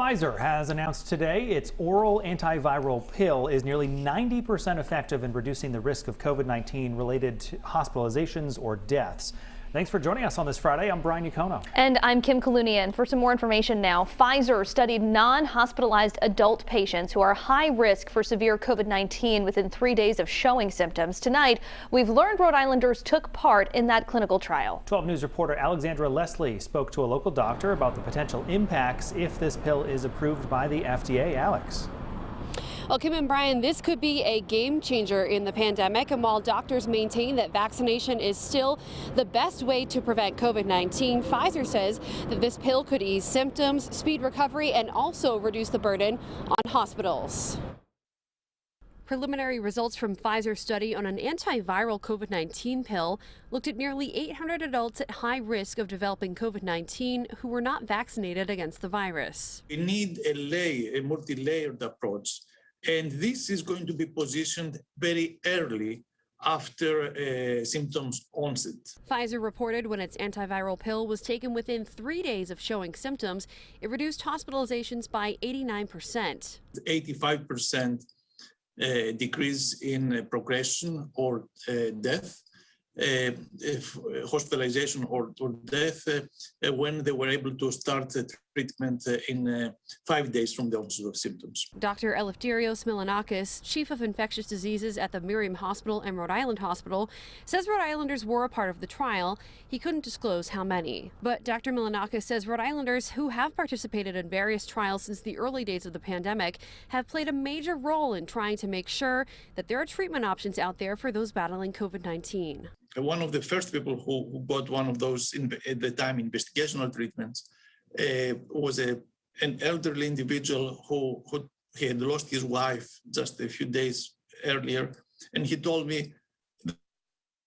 Pfizer has announced today its oral antiviral pill is nearly 90% effective in reducing the risk of COVID-19 related to hospitalizations or deaths. Thanks for joining us on this Friday. I'm Brian Yacono. And I'm Kim Kalunian. For some more information now, Pfizer studied non-hospitalized adult patients who are high risk for severe COVID-19 within 3 days of showing symptoms. Tonight, we've learned Rhode Islanders took part in that clinical trial. 12 News reporter Alexandra Leslie spoke to a local doctor about the potential impacts if this pill is approved by the FDA. Alex. Well, Kim and Brian, this could be a game changer in the pandemic. And while doctors maintain that vaccination is still the best way to prevent COVID-19, Pfizer says that this pill could ease symptoms, speed recovery, and also reduce the burden on hospitals. Preliminary results from Pfizer's study on an antiviral COVID-19 pill looked at nearly 800 adults at high risk of developing COVID-19 who were not vaccinated against the virus. We need a multi-layered approach. And this is going to be positioned very early after symptoms onset. Pfizer reported when its antiviral pill was taken within 3 days of showing symptoms, it reduced hospitalizations by 89%. 85% decrease in progression or death, hospitalization or death when they were able to start treatment in 5 days from the onset of symptoms. Dr. Eleftherios Milanakis, chief of infectious diseases at the Miriam Hospital and Rhode Island Hospital, says Rhode Islanders were a part of the trial. He couldn't disclose how many. But Dr. Milanakis says Rhode Islanders who have participated in various trials since the early days of the pandemic have played a major role in trying to make sure that there are treatment options out there for those battling COVID-19. One of the first people who got one of those at the time investigational treatments was an elderly individual who he had lost his wife just a few days earlier, and he told me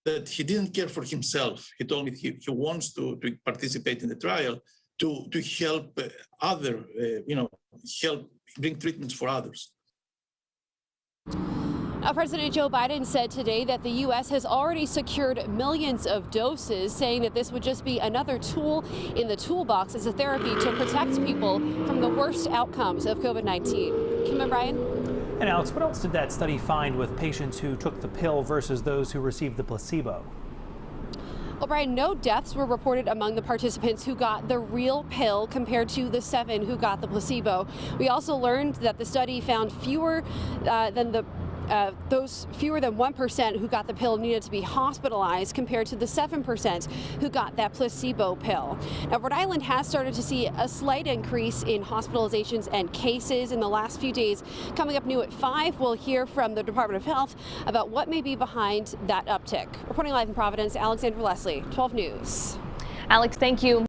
that he didn't care for himself. He told me he wants to participate in the trial to help help bring treatments for others. President Joe Biden said today that the U.S. has already secured millions of doses, saying that this would just be another tool in the toolbox as a therapy to protect people from the worst outcomes of COVID-19. Kim and Brian. And Alex, what else did that study find with patients who took the pill versus those who received the placebo? Well, Brian, no deaths were reported among the participants who got the real pill compared to the 7 who got the placebo. We also learned that the study found fewer than 1% who got the pill needed to be hospitalized compared to the 7% who got that placebo pill. Now, Rhode Island has started to see a slight increase in hospitalizations and cases in the last few days. Coming up new at 5, we'll hear from the Department of Health about what may be behind that uptick. Reporting live in Providence, Alexandra Leslie, 12 News. Alex, thank you.